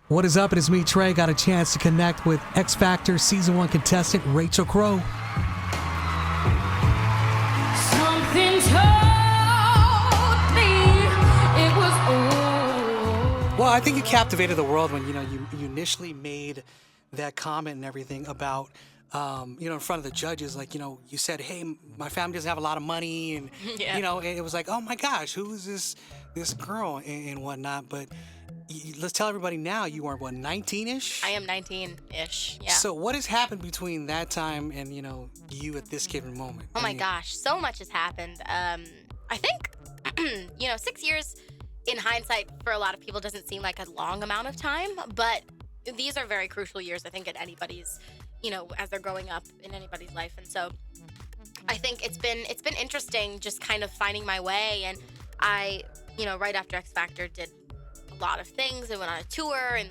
What is up? It is me, Trey. Got a chance to connect with XFactor Season 1 contestant Rachel Crow. Something told me it was over. Well, I think you captivated the world when, you initially made that comment and everything about, in front of the judges, you said, hey, my family doesn't have a lot of money. And, Yeah. and it was like, oh my gosh, who is this girl and whatnot. But let's tell everybody now, you are, 19-ish? I am 19-ish, yeah. So what has happened between that time and, you at this given moment? Oh my gosh, so much has happened. I think, 6 years in hindsight for a lot of people doesn't seem like a long amount of time, but these are very crucial years, I think, in anybody's, as they're growing up in anybody's life. And so I think it's been interesting just kind of finding my way. And I, right after X Factor did a lot of things and went on a tour and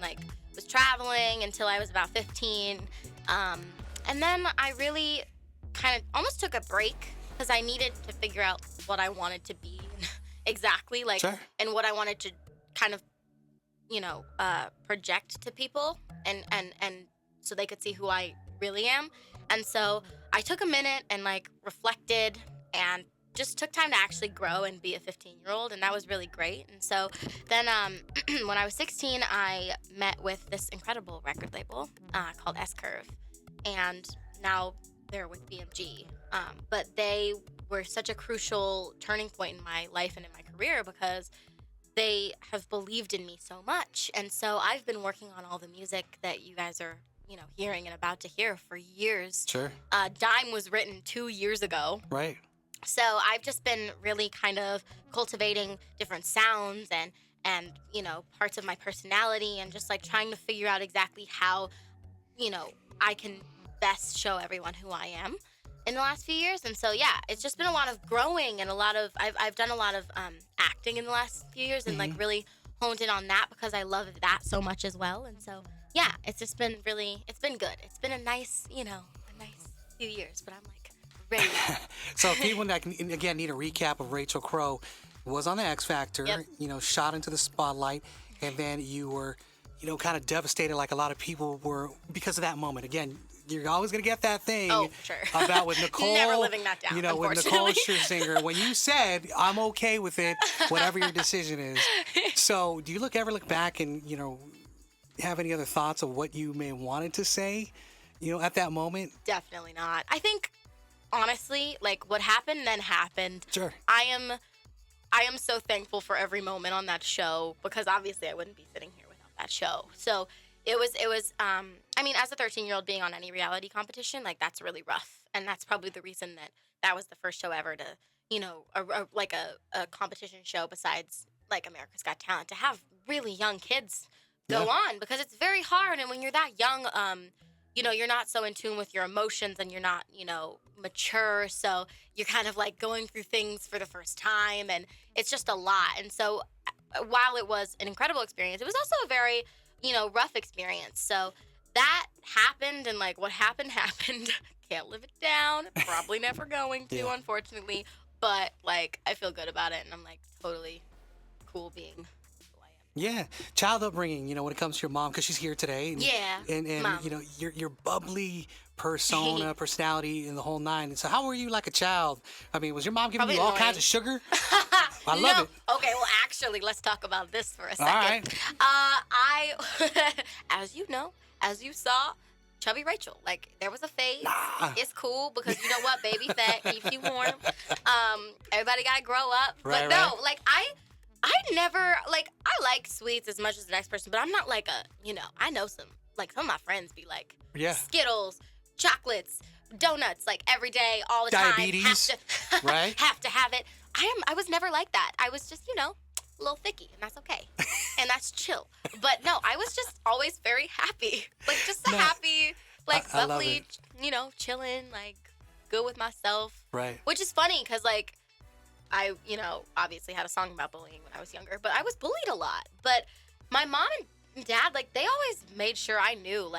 was traveling until I was about 15. And then I really kind of almost took a break because I needed to figure out what I wanted to be exactly, Sure. and what I wanted to kind of, project to people and so they could see who I really am. And so I took a minute and reflected and just took time to actually grow and be a 15-year-old, and that was really great. And so then when I was 16, I met with this incredible record label called S-Curve, and now they're with BMG. But they were such a crucial turning point in my life and in my career because they have believed in me so much. And so I've been working on all the music that you guys are, hearing and about to hear for years. Sure. Dime was written 2 years ago. Right. So I've just been really kind of cultivating different sounds and parts of my personality and just trying to figure out exactly how, I can best show everyone who I am in the last few years. And so, yeah, it's just been a lot of growing and I've done a lot of acting in the last few years and really honed in on that because I love that so much as well. And so, yeah, it's just been it's been good. It's been a nice, a nice few years, but I'm ready. So people that can, again, need a recap of Rachel Crow was on the X Factor, Yep. Shot into the spotlight, and then you were, kind of devastated like a lot of people were because of that moment. Again, you're always going to get that thing Sure. about with Nicole. Never living that down, with Nicole Scherzinger, when you said, I'm okay with it, whatever your decision is. So do you ever look back and, have any other thoughts of what you may wanted to say, at that moment? Definitely not. I think, honestly, what happened then happened. Sure. I am so thankful for every moment on that show because obviously I wouldn't be sitting here without that show. So it was as a 13-year-old being on any reality competition, that's really rough. And that's probably the reason that was the first show ever to, a competition show besides America's Got Talent to have really young kids go on because it's very hard. And when you're that young, you're not so in tune with your emotions and you're not, mature. So you're kind of going through things for the first time and it's just a lot. And so while it was an incredible experience, it was also a very, rough experience. So that happened and what happened. Can't live it down. Probably never going to, unfortunately. But I feel good about it and I'm totally cool being who I am. Yeah, child upbringing, when it comes to your mom, because she's here today. And Mom. your bubbly persona, personality, and the whole nine. And so how were you like a child? I mean, was your mom giving Probably you all annoying. kinds of sugar? I love it. Okay, well, actually, let's talk about this for a second. All right. I, as you saw, chubby Rachel. There was a phase. Nah. It's cool because you know what? Baby fat keeps you warm. Everybody got to grow up. Right, but no, I never, I like sweets as much as the next person, but I'm not I know some of my friends be Skittles, chocolates, donuts, every day, all the Diabetes, time. Have to, right? Have to have it. I was never like that. I was just, a little thicky, and that's okay. And that's chill. But no, I was just always very happy. Just a happy, I love bubbly, chilling, good with myself. Right. Which is funny, because, I, obviously had a song about bullying when I was younger, but I was bullied a lot. But my mom and dad, they always made sure I knew,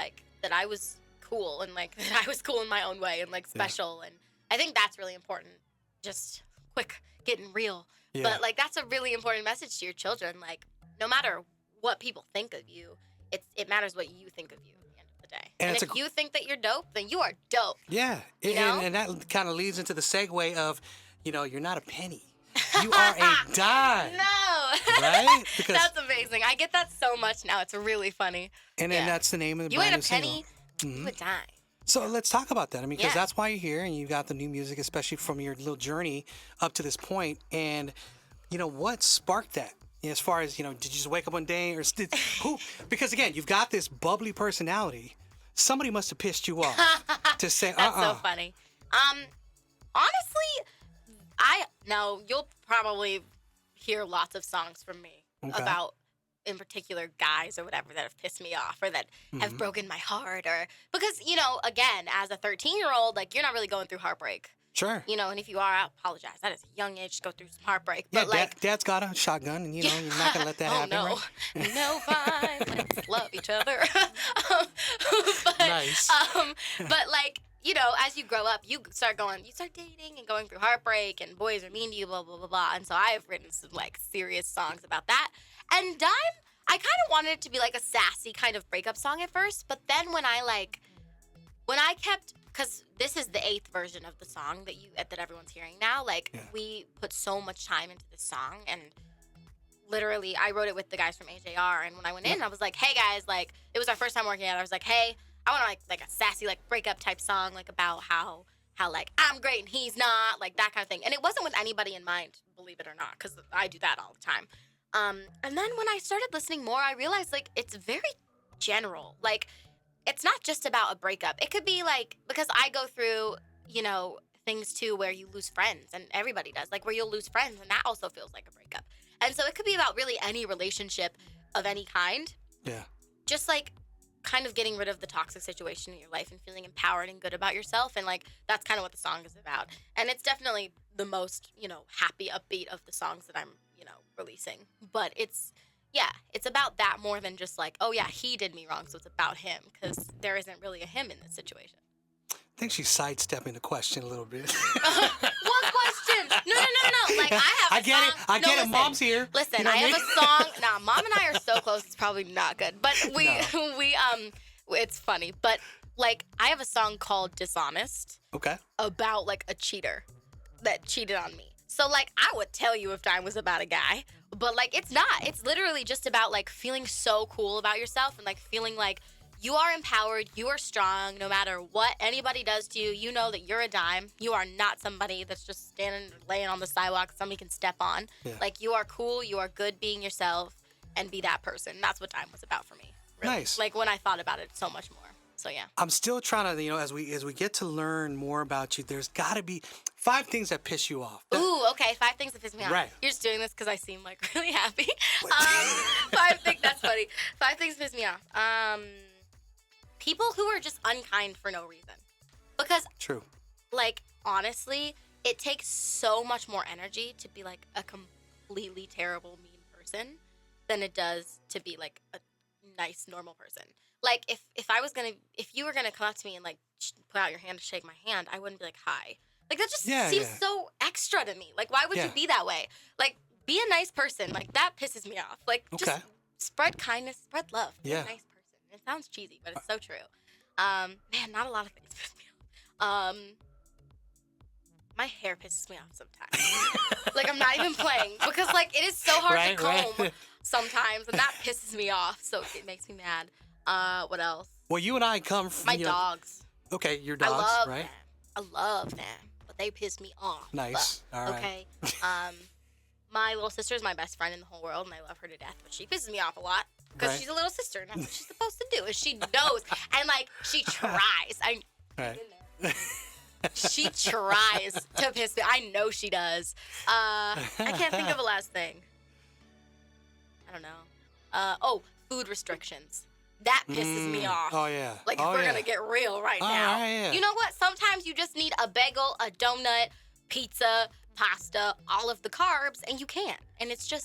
that I was cool and, that I was cool in my own way and, special. Yeah. And I think that's really important. Just quick, getting real. Yeah. But, that's a really important message to your children. No matter what people think of you, it matters what you think of you at the end of the day. And And it's if you think that you're dope, then you are dope. Yeah, You know? and that kind of leads into the segue of, you're not a penny. You are a dime. No. Right? Because That's amazing. I get that so much now. It's really funny. and then that's the name of the You brand ain't new a penny, single. you a dime. So let's talk about that. I mean, because Yeah. that's why you're here, and you got the new music, especially from your little journey up to this point. And what sparked that? As far as did you just wake up one day, or did, who? Because again, you've got this bubbly personality. Somebody must have pissed you off to say, That's so funny. Honestly, you'll probably hear lots of songs from me about, in particular, guys or whatever that have pissed me off or that have broken my heart, or because again, as a 13-year-old, like you're not really going through heartbreak. Sure. And if you are, I apologize. That is a young age to go through some heartbreak. Yeah, But Dad's got a shotgun, and you're not gonna let that happen, no. right? No, fine. Let's love each other. But, Nice. But as you grow up, you start dating and going through heartbreak, and boys are mean to you, blah blah blah blah. And so I've written some serious songs about that. And Dime, I kind of wanted it to be like a sassy kind of breakup song at first, but then when I kept, because this is the 8th version of the song that everyone's hearing now. We put so much time into this song, and literally I wrote it with the guys from AJR. And when I went in, I was like, hey guys, it was our first time working out. I was like, hey, I want like a sassy breakup type song, about how I'm great and he's not, that kind of thing. And it wasn't with anybody in mind, believe it or not, because I do that all the time. And then when I started listening more, I realized it's very general. It's not just about a breakup. It could be because I go through, things too where you lose friends, and everybody does, where you'll lose friends, and that also feels like a breakup. And so it could be about really any relationship of any kind. Yeah. Just kind of getting rid of the toxic situation in your life and feeling empowered and good about yourself. And that's kind of what the song is about. And it's definitely the most, happy, upbeat of the songs that I'm, releasing. But it's about that more than just oh yeah, he did me wrong, so it's about him, because there isn't really a him in this situation. I think she's sidestepping the question a little bit. What question? No. I get it. I get it. Mom's here. Listen, You know I what I have mean? a song. Nah, Mom and I are so close. It's probably not good. But No. it's funny. But I have a song called "Dishonest" Okay. about a cheater that cheated on me. So I would tell you if Dime was about a guy, but it's not. It's literally just about feeling so cool about yourself, and feeling you are empowered, you are strong, no matter what anybody does to you. You know that you're a dime. You are not somebody that's just standing, laying on the sidewalk somebody can step on. Yeah. You are cool, you are good being yourself, and be that person. That's what Dime was about for me. Really. Nice. When I thought about it so much more. So yeah. I'm still trying to, as we get to learn more about you, there's got to be 5 things that piss you off. Ooh, okay. 5 things that piss me off. Right. You're just doing this because I seem really happy. 5 things. That's funny. 5 things piss me off. People who are just unkind for no reason. Because, True. honestly, it takes so much more energy to be a completely terrible, mean person than it does to be a nice, normal person. If you were gonna come up to me and put out your hand to shake my hand, I wouldn't be hi. That just seems so extra to me. Why would you be that way? Be a nice person. That pisses me off. Just spread kindness, spread love. Be a nice person. It sounds cheesy, but it's so true. Man, not a lot of things piss me off. My hair pisses me off sometimes. I'm not even playing, because it is so hard to comb sometimes, and that pisses me off. So it makes me mad. What else? Well, you and I come from My dogs. Okay, your dogs, I love right? them. I love them, but they piss me off. Nice. All right. Okay. My little sister is my best friend in the whole world, and I love her to death, but she pisses me off a lot because Right. she's a little sister, and that's what she's supposed to do. Is she knows, and she tries. Right. She tries to piss me. I know she does. I can't think of a last thing. I don't know. Food restrictions. That pisses me off. Oh yeah. If we're gonna get real right now. yeah. You know what? Sometimes you just need a bagel, a donut, pizza, pasta, all of the carbs, and you can't. And it's a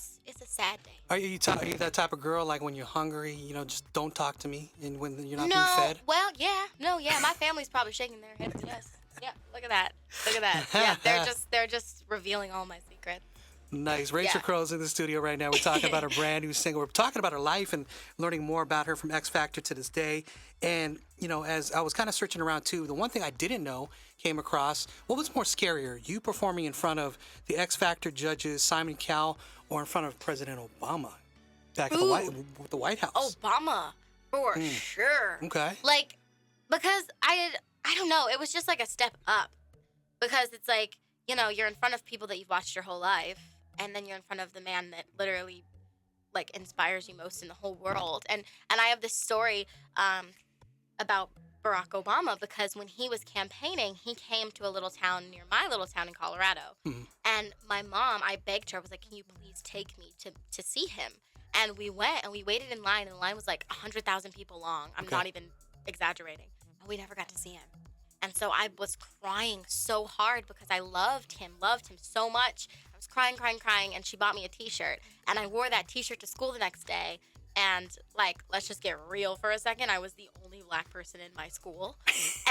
sad day. Are you that type of girl when you're hungry, just don't talk to me, and when you're not No, being fed? well, yeah. No, yeah. My family's probably shaking their heads. Yes. Yeah, look at that. Look at that. Yeah, they're just revealing all my secrets. Nice. Rachel Yeah. Crow's in the studio right now. We're talking about her brand new single. We're talking about her life and learning more about her from X Factor to this day. And, as I was kind of searching around too, the one thing I didn't know came across, what was more scarier, you performing in front of the X Factor judges, Simon Cowell, or in front of President Obama back at the White House? Obama, for sure. Okay. Like, because I don't know, it was just like a step up. Because it's like, you're in front of people that you've watched your whole life, and then you're in front of the man that literally, like, inspires you most in the whole world. And I have this story about Barack Obama, because when he was campaigning, he came to a little town near my little town in Colorado. Mm-hmm. And my mom, I begged her, I was like, can you please take me to see him? And we went, and we waited in line, and the line was like 100,000 people long. I'm not even exaggerating. And we never got to see him. And so I was crying so hard because I loved him so much. I was crying, and she bought me a T-shirt. And I wore that T-shirt to school the next day. And, like, let's just get real for a second. I was the only black person in my school.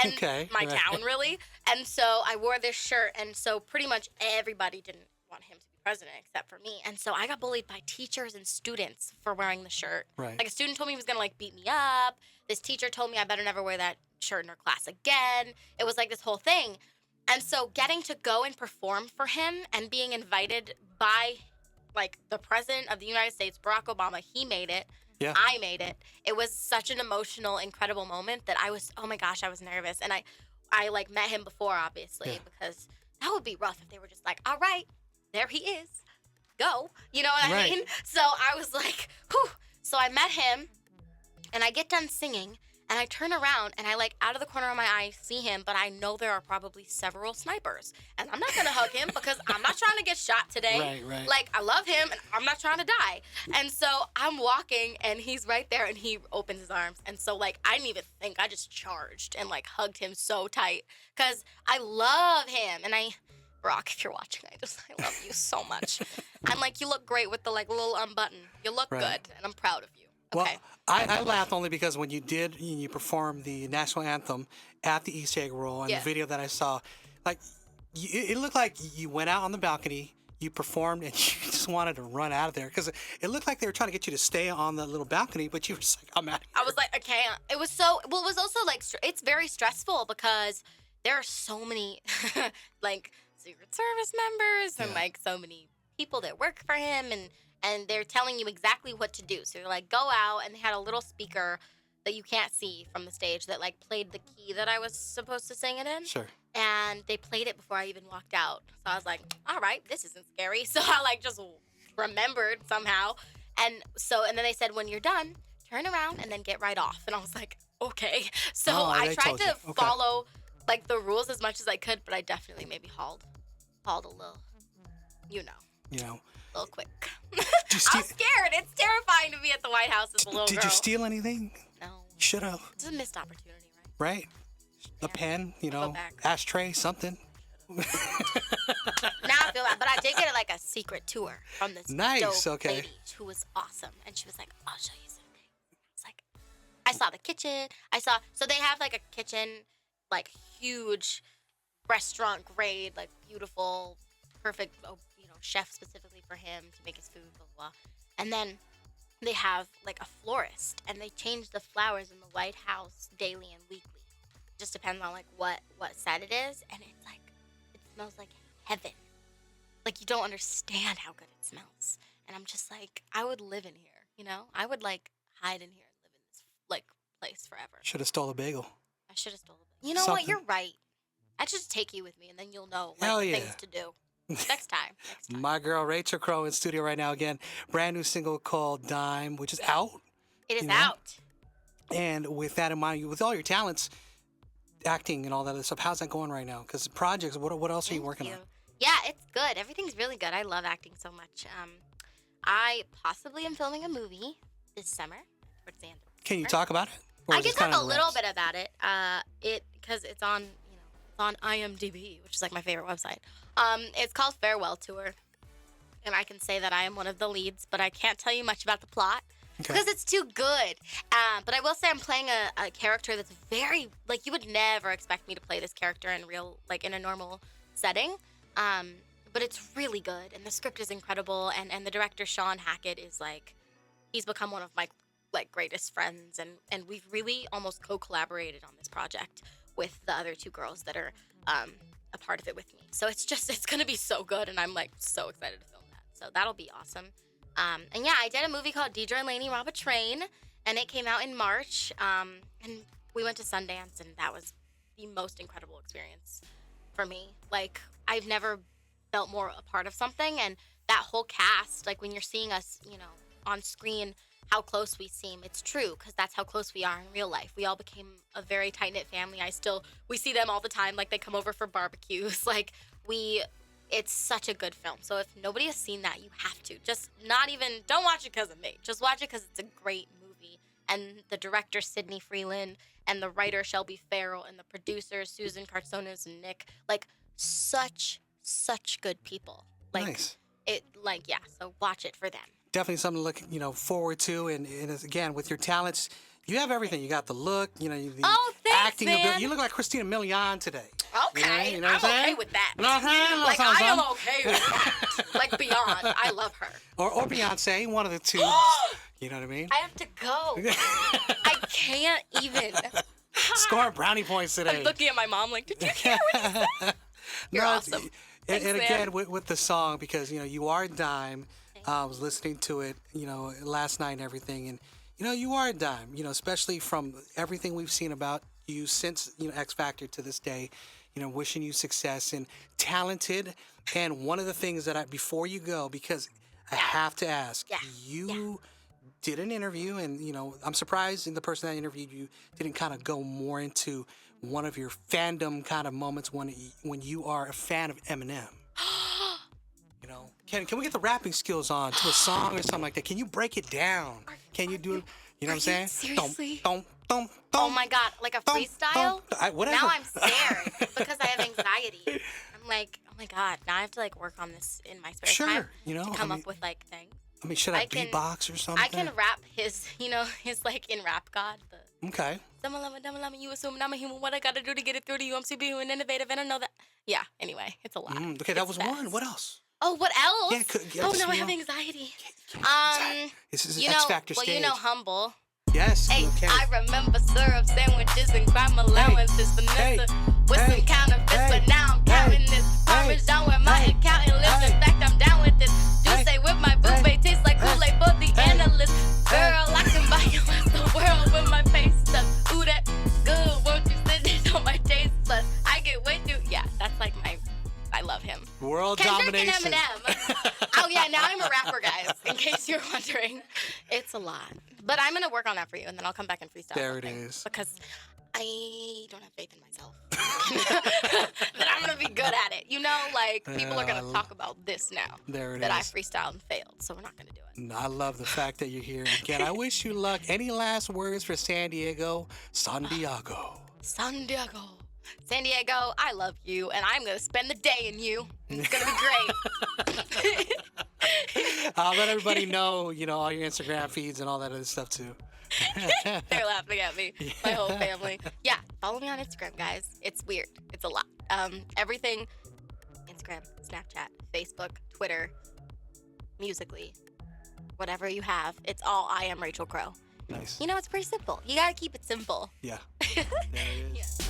And my town, really. And so I wore this shirt. And so pretty much everybody didn't want him to be president except for me. And so I got bullied by teachers and students for wearing the shirt. Right. Like, a student told me he was going to, like, beat me up. This teacher told me I better never wear that shirt in her class again. It was like this whole thing. And so getting to go and perform for him and being invited by, like, the president of the United States, Barack Obama, he made it. Yeah. I made it. It was such an emotional, incredible moment that I was, oh my gosh, I was nervous. And I like met him before, obviously, because that would be rough if they were just like, all right, there he is. Go. You know what I mean? So I was like, whew. So I met him, and I get done singing, and I turn around, and I, like, out of the corner of my eye see him, but I know there are probably several snipers. And I'm not going to hug him because I'm not trying to get shot today. Right. Like, I love him, and I'm not trying to die. And so I'm walking, and he's right there, and he opens his arms. And so, like, I didn't even think. I just charged and, like, hugged him so tight because I love him. And Brock, if you're watching, I love you so much. And, like, you look great with the, like, little unbutton. You look good, and I'm proud of you. Well, Okay. I laughed only because when you performed the national anthem at the Easter egg roll and the video that I saw, like, it looked like you went out on the balcony, you performed, and you just wanted to run out of there because it looked like they were trying to get you to stay on the little balcony, but you were just like, I'm out of here. I was like, I can't. It was so, well, it was also like, it's very stressful because there are so many, like, Secret Service members and, like, so many people that work for him, and they're telling you exactly what to do. So they're like, go out, and they had a little speaker that you can't see from the stage that, like, played the key that I was supposed to sing it in. Sure. And they played it before I even walked out. So I was like, all right, this isn't scary. So I, like, just remembered somehow. And then they said, when you're done, turn around and then get right off. And I was like, okay. So I tried to follow, like, the rules as much as I could, but I definitely maybe hauled a little, a little quick. I'm scared. It's terrifying to be at the White House as a little girl. Did you steal anything? No. You should have. It's a missed opportunity, right? Right? A pen, ashtray, something. Now I feel bad, but I did get like a secret tour from this dope lady who was awesome, and she was like, "I'll show you something." It's like, I saw the kitchen. So they have like a kitchen, like huge restaurant grade, like beautiful, perfect, chef specifically for him to make his food, blah, blah, blah. And then they have like a florist, and they change the flowers in the White House daily and weekly. It just depends on like what set it is, and it's like, it smells like heaven. Like, you don't understand how good it smells. And I'm just like, I would live in here, I would like hide in here and live in this like place forever. Should have stole a bagel. I should have stolen it. You know what? You're right. I should just take you with me, and then you'll know things to do. Next time. My girl Rachel Crow in studio right now again. Brand new single called Dime, which is out. It is out. And with that in mind, with all your talents, acting and all that other stuff, how's that going right now? Because projects, what else are you working on? Yeah, it's good. Everything's really good. I love acting so much. I possibly am filming a movie this summer towards the end of the Can you talk about it? I can talk a little bit about it. Because it's on IMDb, which is like my favorite website. It's called Farewell Tour, and I can say that I am one of the leads, but I can't tell you much about the plot because it's too good. But I will say I'm playing a character that's very, like, you would never expect me to play this character in real, like, in a normal setting. but it's really good, and the script is incredible, and the director Sean Hackett is like, he's become one of my like greatest friends, and we've really almost co-collaborated on this project with the other two girls that are a part of it with me. So it's gonna be so good, and I'm like so excited to film that. So that'll be awesome. And yeah, I did a movie called Deidre and Laney Rob a Train, and it came out in March. And we went to Sundance, and that was the most incredible experience for me. Like, I've never felt more a part of something, and that whole cast, like when you're seeing us, you know, on screen, how close we seem, it's true, because that's how close we are in real life. We all became a very tight-knit family. We see them all the time, like they come over for barbecues. Like, it's such a good film. So if nobody has seen that, you have to. Don't watch it because of me. Just watch it because it's a great movie. And the director, Sidney Freeland, and the writer, Shelby Farrell, and the producers, Susan Cartsonas and Nick, like, such good people. Like, nice. So watch it for them. Definitely something to look, forward to. And again, with your talents, you have everything. You got the look, the thanks, acting man. ability. You look like Christina Milian today. Okay, you know what I'm okay with that. You know what I'm saying? Like, I am okay with that. Like, beyond, I love her. Or Beyonce, one of the two. You know what I mean? I have to go. I can't even. Scoring brownie points today. I'm looking at my mom like, did you hear what he said? You're awesome. And Thanks, again, with the song, because, you are a dime. I was listening to it, last night and everything. And, you are a dime, especially from everything we've seen about you since, XFactor to this day, wishing you success and talented. And one of the things that before you go, because I have to ask, you did an interview, and, I'm surprised the person that interviewed you didn't kind of go more into one of your fandom kind of moments when you are a fan of Eminem. Can we get the rapping skills on to a song or something like that? Can you break it down? Can you do, you know what I'm saying? Seriously? Oh my God, like a freestyle? Whatever. Now I'm scared because I have anxiety. I'm like, oh my God, now I have to like work on this in my spare time to come up with like things. I mean, should I beatbox or something? I can rap his like in Rap God. Okay. You assume I'm a human. What I gotta do to get it through to you? I'm superhuman, innovative, and I know that. Yeah. Anyway, it's a lot. Okay, that was one. What else? Oh, what else? Yeah, I have anxiety. This is an XFactor stage. Well, Humble. Yes. Hey, okay. I remember syrup sandwiches and crime allowances, Vanessa, with some counterfeits, but now I'm counting this. Parmesan where my accountant lives. In fact, I'm down with this. Do say with my bouquet tastes like Kool-Aid for the analyst. Girl, I can buy you the world with my face stuff. Ooh, that good. Won't you sit this on my taste buds? I get way too. Yeah, that's like I love him. World Kendrick domination. And Eminem. Oh yeah, now I'm a rapper, guys. In case you're wondering, it's a lot. But I'm gonna work on that for you, and then I'll come back and freestyle. There it is. Because I don't have faith in myself that I'm gonna be good at it. People are gonna talk about this now. There it that is. I freestyled and failed, so we're not gonna do it. I love the fact that you're here. Again, I wish you luck. Any last words for San Diego? San Diego, I love you, and I'm gonna spend the day in you. It's gonna be great. I'll let everybody know, all your Instagram feeds and all that other stuff too. They're laughing at me, my whole family. Yeah, follow me on Instagram, guys. It's weird. It's a lot. Everything, Instagram, Snapchat, Facebook, Twitter, Musical.ly, whatever you have. It's all I am Rachel Crow. Nice. It's pretty simple. You gotta keep it simple. Yeah. There it is. Yeah.